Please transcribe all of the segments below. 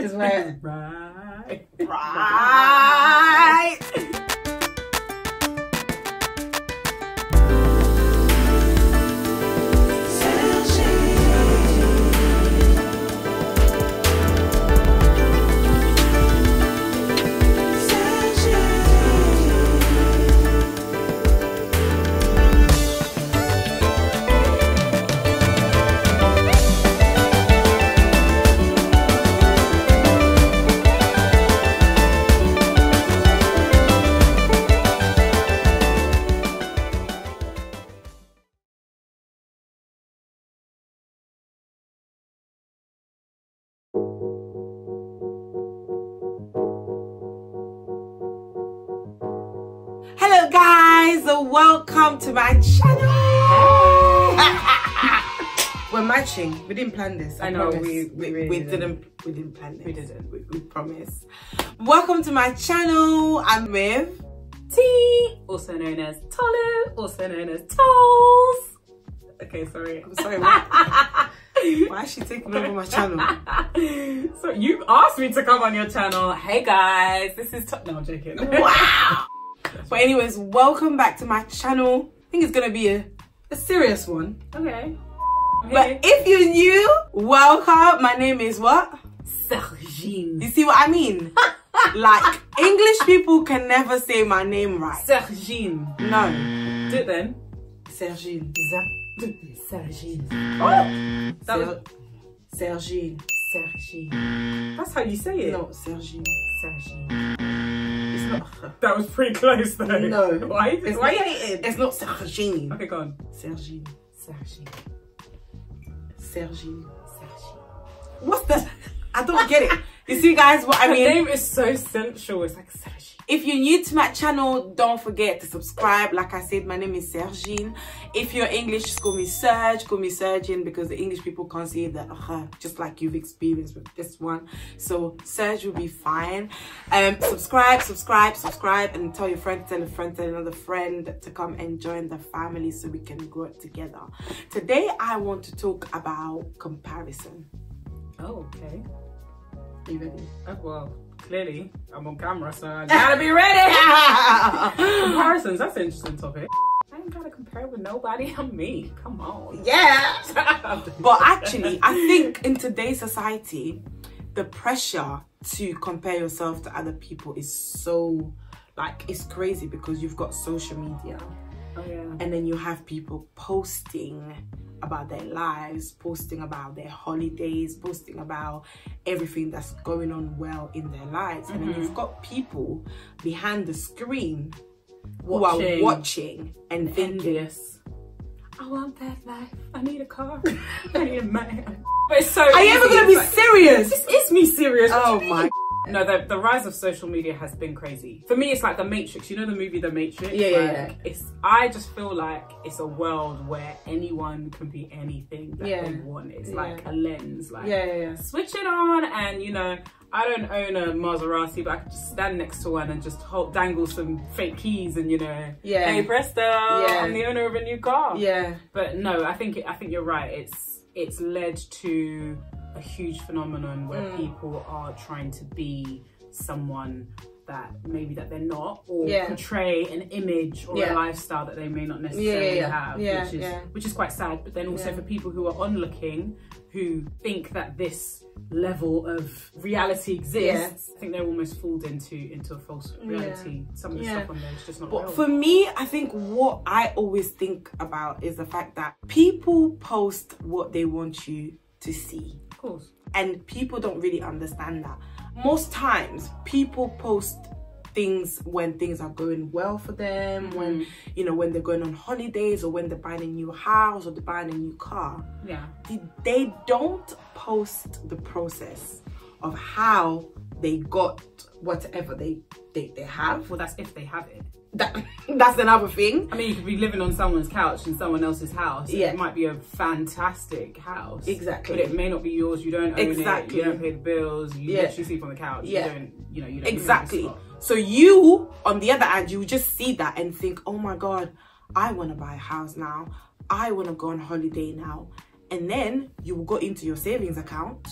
Is where Right. right. Hello guys, welcome to my channel. We're matching. We didn't plan this. I know promise. we really didn't plan this. We didn't. We promise. Welcome to my channel. I'm with T, also known as Tolu, also known as Tolls. Okay, sorry. I'm sorry. Why is she taking over my channel? So you asked me to come on your channel. Hey guys, this is no, I'm joking. Wow. But anyways, welcome back to my channel. I think it's gonna be a serious one. Okay. But if you're new, welcome. My name is what? Sergine. You see what I mean? Like, English people can never say my name right. Sergine. No. Do it then. Sergine. Sergine. Oh! That was Sergine. Sergine. That's how you say it. No, Sergine. Sergine. It's not. That was pretty close though. No. Why you hating? It's not Sergine. Okay, go on. Sergine. Sergine. Sergine. Sergine. What's the? I don't get it. You see, guys, what I mean? Her name is so sensual. It's like Sergine. If you're new to my channel, don't forget to subscribe. Like I said, my name is Sergine. If you're English, just call me Serge, call me Sergine, because the English people can't say that, just like you've experienced with this one. So Serge will be fine. Subscribe, and tell your friend, tell a friend, tell another friend to come and join the family so we can grow it together. Today, I want to talk about comparison. Oh, okay. Are you ready? Oh, well, clearly I'm on camera, so I gotta be ready. Comparisons, that's an interesting topic. I ain't gotta compare with nobody. I'm me. Come on. Yeah. But actually, I think in today's society, the pressure to compare yourself to other people is so, like, it's crazy because you've got social media. Oh, yeah. And then you have people posting about their lives, posting about their holidays, posting about everything that's going on well in their lives. And then you've got people behind the screen who are watching and envious. I want that life. I need a car. I need a man. But it's so Are you ever gonna be serious? This is me serious. Oh my. No, the rise of social media has been crazy. For me, it's like The Matrix. You know the movie The Matrix? Yeah. I just feel like it's a world where anyone can be anything that they want. It's like a lens. Like, switch it on, and you know, I don't own a Maserati, but I can just stand next to one and just dangle some fake keys, and you know, hey presto, I'm the owner of a new car. Yeah. But no, I think you're right. It's led to a huge phenomenon where people are trying to be someone that maybe that they're not, or portray an image or a lifestyle that they may not necessarily have, which is quite sad. But then also for people who are onlooking, who think that this level of reality exists, I think they're almost fooled into a false reality. Some of the stuff on there is just not real. For me, I think what I always think about is the fact that people post what they want you to see. Of course. And people don't really understand that. Most times people post things when things are going well for them, when, you know, when they're going on holidays, or when they're buying a new house, or they're buying a new car. Yeah. They don't post the process of how they got whatever they have. Well, that's if they have it. That's another thing. I mean, you could be living on someone's couch in someone else's house. It might be a fantastic house. Exactly. But it may not be yours. You don't own it. You don't pay the bills. You literally sleep on the couch. You don't, you don't exactly. So you, on the other hand, you just see that and think, oh my God, I want to buy a house now. I want to go on holiday now. And then you will go into your savings account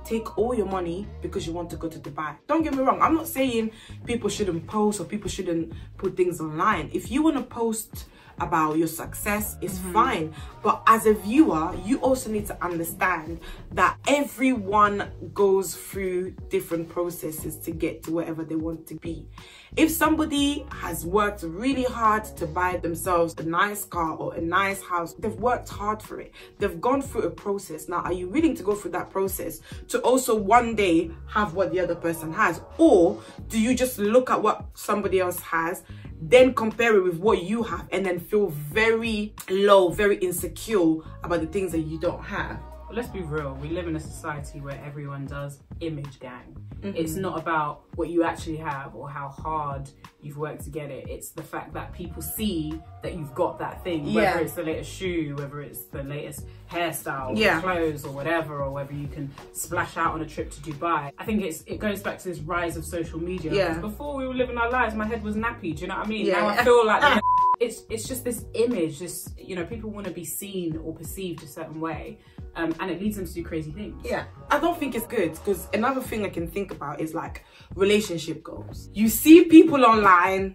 take all your money because you want to go to Dubai. Don't get me wrong, I'm not saying people shouldn't post or people shouldn't put things online. If you want to post about your success, it's fine, but as a viewer you also need to understand that everyone goes through different processes to get to wherever they want to be. If somebody has worked really hard to buy themselves a nice car or a nice house, they've worked hard for it, they've gone through a process. Now, are you willing to go through that process to also one day have what the other person has? Or do you just look at what somebody else has, then compare it with what you have, and then feel very low, very insecure about the things that you don't have? Well, let's be real, we live in a society where everyone does image gang. It's not about what you actually have or how hard you've worked to get it. It's the fact that people see that you've got that thing, whether it's the latest shoe, whether it's the latest hairstyle, or clothes or whatever, or whether you can splash out on a trip to Dubai. I think it goes back to this rise of social media. Because before we were living our lives, my head was nappy, do you know what I mean? Now I feel like it's just this image, this, you know, people want to be seen or perceived a certain way. And it leads them to do crazy things. I don't think it's good, because another thing I can think about is like relationship goals. You see people online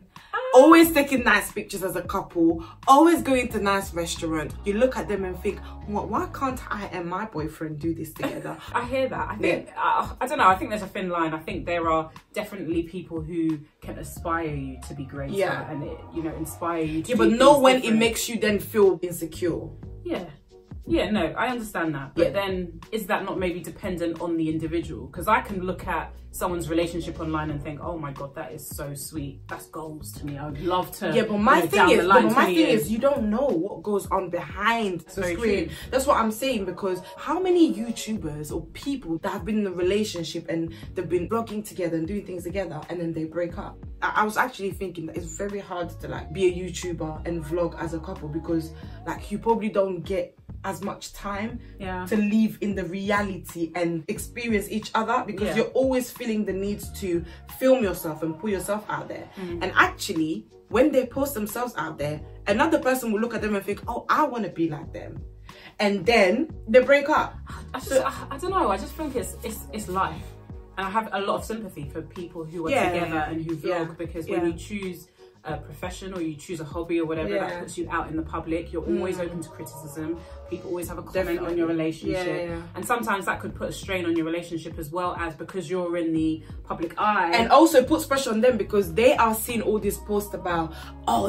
always taking nice pictures as a couple, always going to nice restaurants. You look at them and think, why can't I and my boyfriend do this together? I hear that. I think I don't know, I think there's a thin line. I think there are definitely people who can aspire you to be greater and it, you know, inspire you to but know when it makes you then feel insecure. Yeah, no, I understand that. But then, is that not maybe dependent on the individual? Because I can look at someone's relationship online and think, oh my God, that is so sweet. That's goals to me. I would love to. Yeah, but my thing is, you don't know what goes on behind the screen. That's what I'm saying, because how many YouTubers or people that have been in a relationship and they've been vlogging together and doing things together and then they break up? I was actually thinking that it's very hard to like be a YouTuber and vlog as a couple, because like you probably don't get as much time to live in the reality and experience each other, because you're always feeling the need to film yourself and put yourself out there. And actually, when they post themselves out there, another person will look at them and think, oh, I want to be like them, and then they break up. I don't know, I just think it's life, and I have a lot of sympathy for people who are together and who vlog, because when you choose a profession or you choose a hobby or whatever that puts you out in the public, you're always open to criticism. People always have a comment on your relationship, and sometimes that could put a strain on your relationship, as well as because you're in the public eye, and also puts pressure on them because they are seeing all these posts about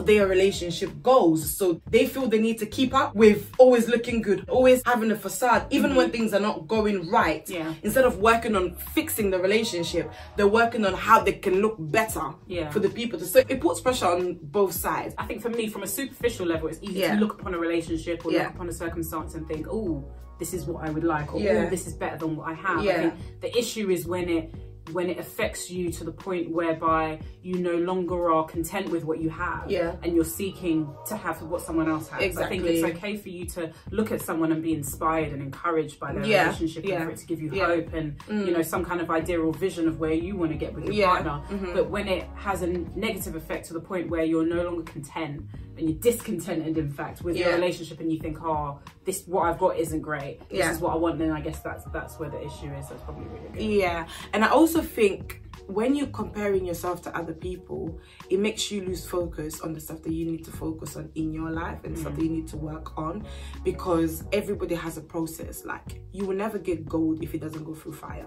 their relationship goals, so they feel they need to keep up with always looking good, always having a facade, even when things are not going right. Instead of working on fixing the relationship, they're working on how they can look better for the people. So it puts pressure on both sides. I think for me, from a superficial level, it's easy to look upon a relationship or look upon a circumstance and think, oh, this is what I would like, or oh, this is better than what I have. I think the issue is when it affects you to the point whereby you no longer are content with what you have, and you're seeking to have what someone else has. I think it's okay for you to look at someone and be inspired and encouraged by their relationship, and for it to give you hope and you know, some kind of idea or vision of where you want to get with your partner. But when it has a negative effect to the point where you're no longer content and you're discontented, in fact, with your relationship, and you think, oh, this, what I've got isn't great, this is what I want, then I guess that's where the issue is. That's probably really good. And I also think when you're comparing yourself to other people, it makes you lose focus on the stuff that you need to focus on in your life and stuff that you need to work on, because everybody has a process. Like, you will never get gold if it doesn't go through fire.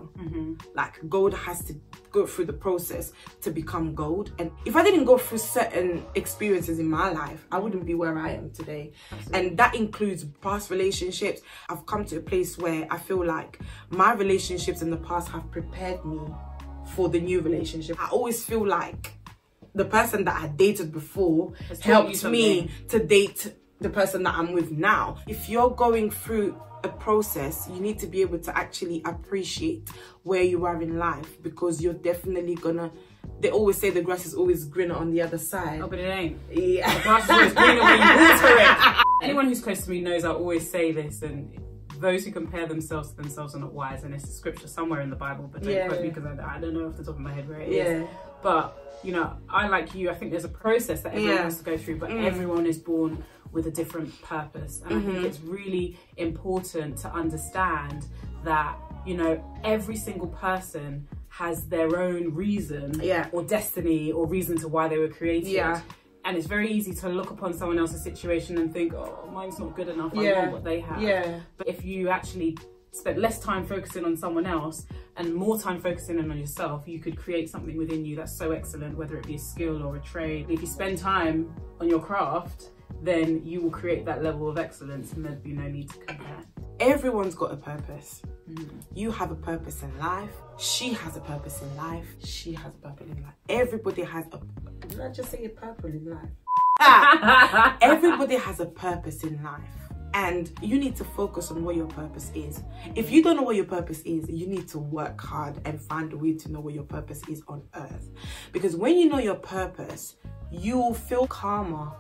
Like, gold has to go through the process to become gold, and if I didn't go through certain experiences in my life, I wouldn't be where I am today. And that includes past relationships. I've come to a place where I feel like my relationships in the past have prepared me for the new relationship. I always feel like the person that I dated before helped me to date the person that I'm with now. If you're going through a process, you need to be able to actually appreciate where you are in life, because you're definitely gonna, they always say the grass is always greener on the other side. Oh, but it ain't. The grass is always greener when you water it. Anyone who's close to me knows I always say this, and those who compare themselves to themselves are not wise, and it's a scripture somewhere in the Bible, but don't quote me, because I don't know off the top of my head where it is. But, you know, I, like you, I think there's a process that everyone has to go through, but everyone is born with a different purpose. And I think it's really important to understand that you know, every single person has their own reason or destiny or reason to why they were created. And it's very easy to look upon someone else's situation and think, oh, mine's not good enough, I want what they have. But if you actually spend less time focusing on someone else and more time focusing on yourself, you could create something within you that's so excellent, whether it be a skill or a trade. If you spend time on your craft, then you will create that level of excellence and there'd be no need to compare. Everyone's got a purpose. You have a purpose in life. She has a purpose in life. She has a purpose in life. Everybody has a... Did I just say a purpose in life? Everybody has a purpose in life. And you need to focus on what your purpose is. If you don't know what your purpose is, you need to work hard and find a way to know what your purpose is on earth. Because when you know your purpose, you will feel calmer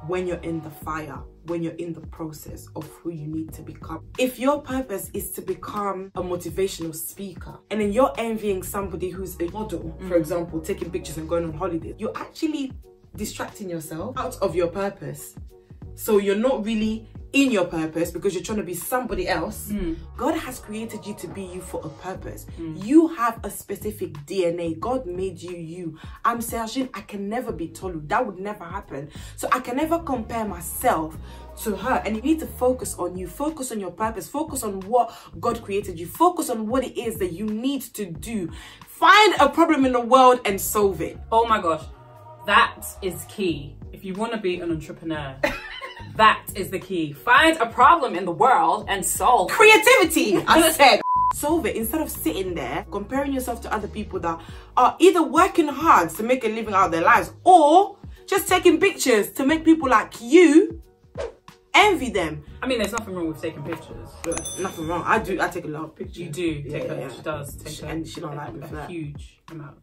when you're in the fire, when you're in the process of who you need to become. If your purpose is to become a motivational speaker, and then you're envying somebody who's a model, for example, taking pictures and going on holidays, you're actually distracting yourself out of your purpose. So you're not really in your purpose because you're trying to be somebody else. God has created you to be you for a purpose. You have a specific DNA. God made you you. I'm Sergine. I can never be Tolu. That would never happen. So I can never compare myself to her. And you need to focus on you. Focus on your purpose. Focus on what God created you. Focus on what it is that you need to do. Find a problem in the world and solve it. Oh my gosh. That is key. If you want to be an entrepreneur, that is the key. Find a problem in the world and solve. Creativity, I said. Solve it instead of sitting there comparing yourself to other people that are either working hard to make a living out of their lives or just taking pictures to make people like you envy them. I mean, there's nothing wrong with taking pictures. Nothing wrong. I take a lot of pictures. You do take a, she does take and she don't like me for that. Huge amount.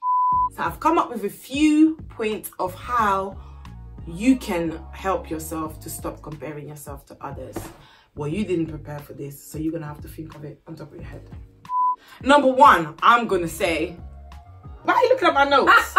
So I've come up with a few points of how you can help yourself to stop comparing yourself to others. Well, you didn't prepare for this, so you're gonna have to think of it on top of your head. Number one, I'm gonna say, why are you looking at my notes?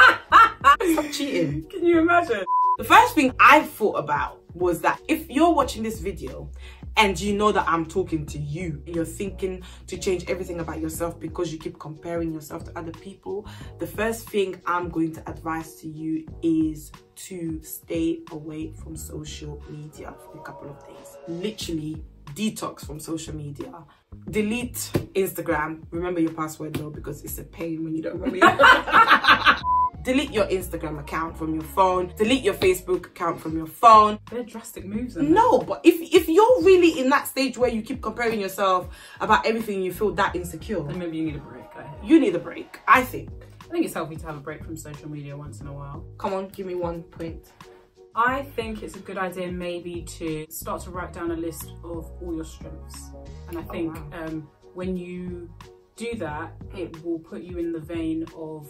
Stop cheating. Can you imagine? The first thing I thought about was that if you're watching this video and you know that I'm talking to you and you're thinking to change everything about yourself because you keep comparing yourself to other people, the first thing I'm going to advise to you is to stay away from social media for a couple of days. Literally detox from social media. Delete Instagram. Remember your password though, because it's a pain when you don't remember your Delete your Instagram account from your phone. Delete your Facebook account from your phone. They're drastic moves. No, but if you're really in that stage where you keep comparing yourself about everything, you feel that insecure, then maybe you need a break. You need a break, I think. I think it's healthy to have a break from social media once in a while. Come on, give me 1 point. I think it's a good idea maybe to start to write down a list of all your strengths. And I think when you do that, it will put you in the vein of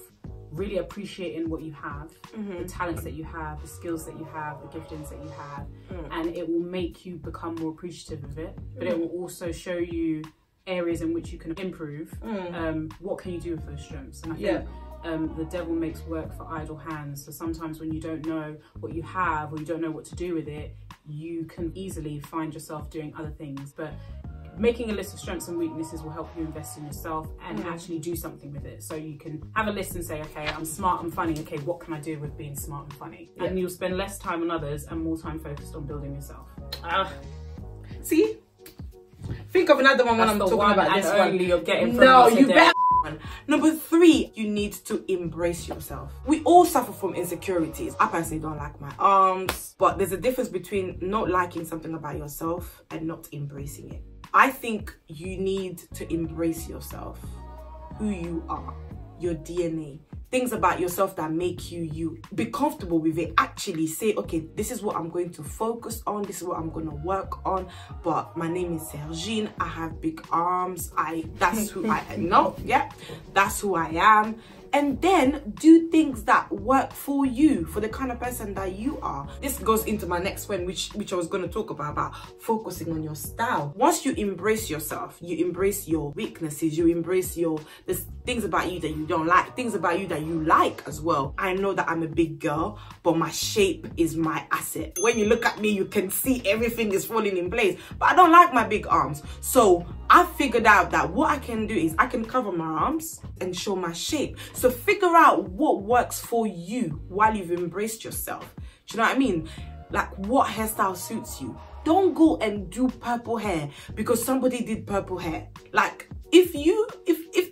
really appreciating what you have, the talents that you have, the skills that you have, the giftings that you have, and it will make you become more appreciative of it, but it will also show you areas in which you can improve. What can you do with those strengths? And I think the devil makes work for idle hands. So sometimes when you don't know what you have or you don't know what to do with it, you can easily find yourself doing other things. But making a list of strengths and weaknesses will help you invest in yourself and actually do something with it. So you can have a list and say, okay, I'm smart, I'm funny. Okay, what can I do with being smart and funny? And you'll spend less time on others and more time focused on building yourself. See? Think of another one when I'm talking about this one. Only you're getting from no, you better. Number 3, you need to embrace yourself. We all suffer from insecurities. I personally don't like my arms, but there's a difference between not liking something about yourself and not embracing it. I think you need to embrace yourself, who you are, your DNA, things about yourself that make you you. Be comfortable with it. Actually say, okay, this is what I'm going to focus on. This is what I'm going to work on. But my name is Sergine. I have big arms. That's who I am. No, yeah, that's who I am. And then do things that work for you, for the kind of person that you are. This goes into my next one, which I was going to talk about focusing on your style. Once you embrace yourself, you embrace your weaknesses, you embrace the things about you that you don't like, things about you that you like as well. I know that I'm a big girl, but my shape is my asset. When you look at me, you can see everything is falling in place, but I don't like my big arms. So I figured out that what I can do is I can cover my arms and show my shape. So figure out what works for you while you've embraced yourself. Do you know what I mean? Like, what hairstyle suits you. Don't go and do purple hair because somebody did purple hair. Like, if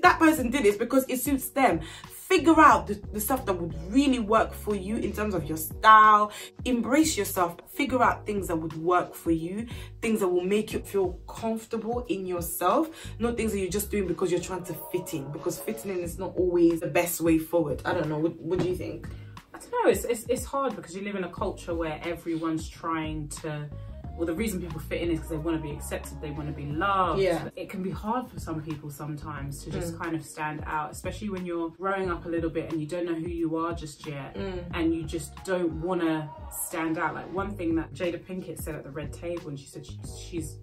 that person did it because it suits them, figure out the stuff that would really work for you in terms of your style. Embrace yourself. Figure out things that would work for you, things that will make you feel comfortable in yourself, not things that you're just doing because you're trying to fit in, because fitting in is not always the best way forward. I don't know, what do you think? I don't know, it's hard because you live in a culture where everyone's trying to, well, the reason people fit in is because they want to be accepted, they want to be loved. Yeah. It can be hard for some people sometimes to just kind of stand out, especially when you're growing up a little bit and you don't know who you are just yet, and you just don't want to stand out. Like, one thing that Jada Pinkett said at the Red Table, and she said she's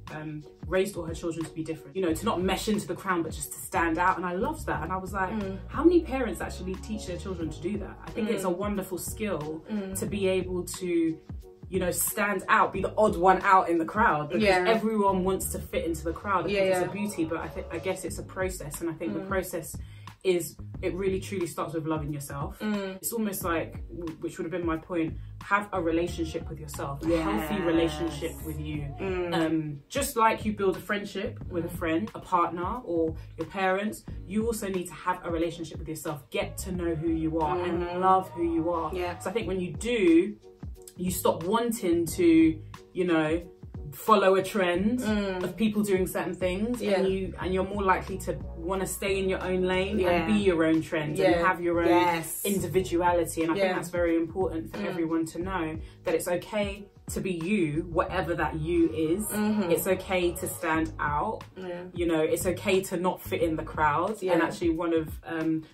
raised all her children to be different, you know, to not mesh into the crowd, but just to stand out. And I loved that. And I was like, how many parents actually teach their children to do that? I think it's a wonderful skill to be able to, you know, stand out, be the odd one out in the crowd, because everyone wants to fit into the crowd. I think it's a beauty, but I guess it's a process, and I think the process is, it really truly starts with loving yourself. It's almost like, which would have been my point, have a relationship with yourself, a healthy relationship with you. Just like you build a friendship with a friend, a partner, or your parents, you also need to have a relationship with yourself. Get to know who you are and love who you are. So I think when you do, you stop wanting to, you know, follow a trend of people doing certain things, and you're more likely to want to stay in your own lane and be your own trend and have your own individuality. And I think that's very important for everyone to know, that it's okay to be you, whatever that you is. It's okay to stand out. You know, it's okay to not fit in the crowd. And actually, one of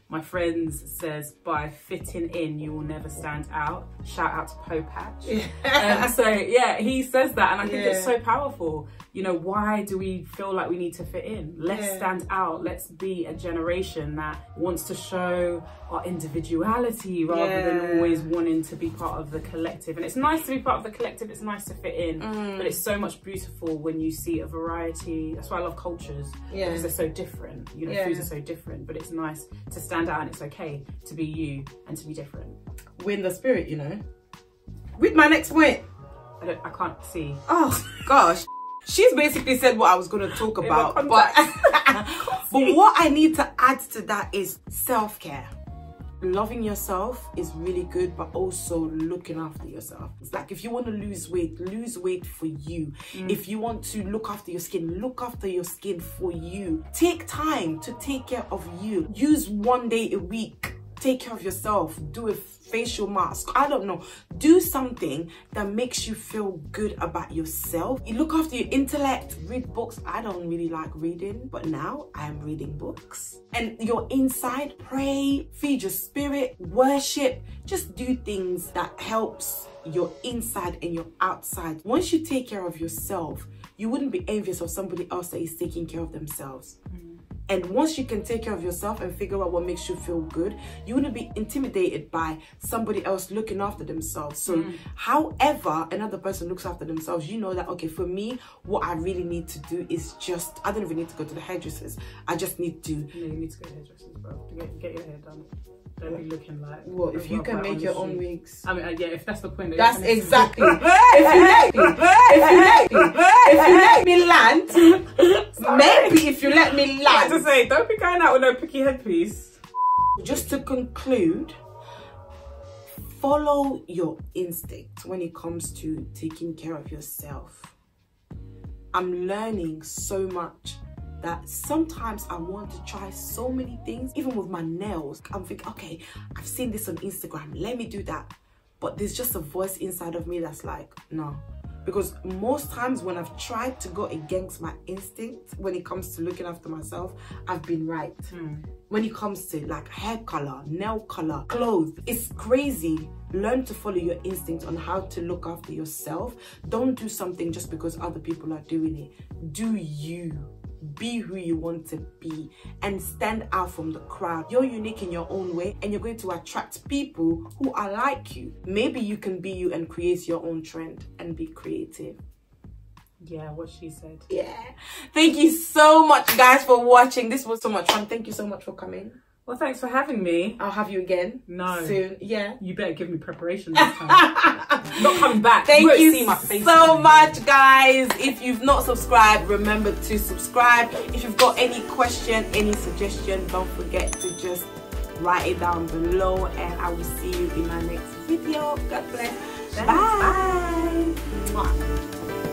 my friends says, by fitting in, you will never stand out. Shout out to Poe Patch. So yeah, he says that, and I think it's so powerful. You know, why do we feel like we need to fit in? Let's stand out. Let's be a generation that wants to show our individuality rather than always wanting to be part of the collective. And it's nice to be part of the collective, it's nice to fit in, but it's so much beautiful when you see a variety. That's why I love cultures, because they're so different. You know, foods are so different, but it's nice to stand out, and it's okay to be you and to be different. We're in the spirit, you know. With my next point. I can't see. Oh gosh. She's basically said what I was going to talk about, but what I need to add to that is self-care. Loving yourself is really good, but also looking after yourself. It's like, if you want to lose weight for you. If you want to look after your skin for you. Take time to take care of you. Use one day a week. Take care of yourself. Do a facial mask. I don't know. Do something that makes you feel good about yourself. You look after your intellect. Read books. I don't really like reading, but now I am reading books. And your inside, pray, feed your spirit, worship. Just do things that helps your inside and your outside. Once you take care of yourself, you wouldn't be envious of somebody else that is taking care of themselves. And once you can take care of yourself and figure out what makes you feel good, you wouldn't be intimidated by somebody else looking after themselves. So however another person looks after themselves, you know that, okay, for me, what I really need to do is just, I don't even need to go to the hairdressers. I just need to... No, you need to go to hairdressers, bro. Get your hair done. Don't be looking like... Well, if you can make your own wigs. I mean, yeah, if that's the point. That's exactly. If you let me land, maybe if you let me land. To say, don't be going out with no picky headpiece. Just to conclude, follow your instinct when it comes to taking care of yourself. I'm learning so much that sometimes I want to try so many things, even with my nails. I'm thinking, okay, I've seen this on Instagram, let me do that. But there's just a voice inside of me that's like, no. Because most times when I've tried to go against my instinct, when it comes to looking after myself, I've been right. When it comes to like hair color, nail color, clothes, it's crazy. Learn to follow your instinct on how to look after yourself. Don't do something just because other people are doing it. Do you. be who you want to be and stand out from the crowd. You're unique in your own way, and you're going to attract people who are like you. Maybe you can be you and create your own trend and be creative. Yeah, what she said. Yeah. Thank you so much, guys, for watching. This was so much fun. Thank you so much for coming. Well, thanks for having me. I'll have you again. No. Soon. Yeah. You better give me preparation this time. Not coming back. Thank you see my face so much, guys. If you've not subscribed, remember to subscribe. If you've got any question, any suggestion, don't forget to just write it down below, and I will see you in my next video. God bless. Thanks. Bye. Bye.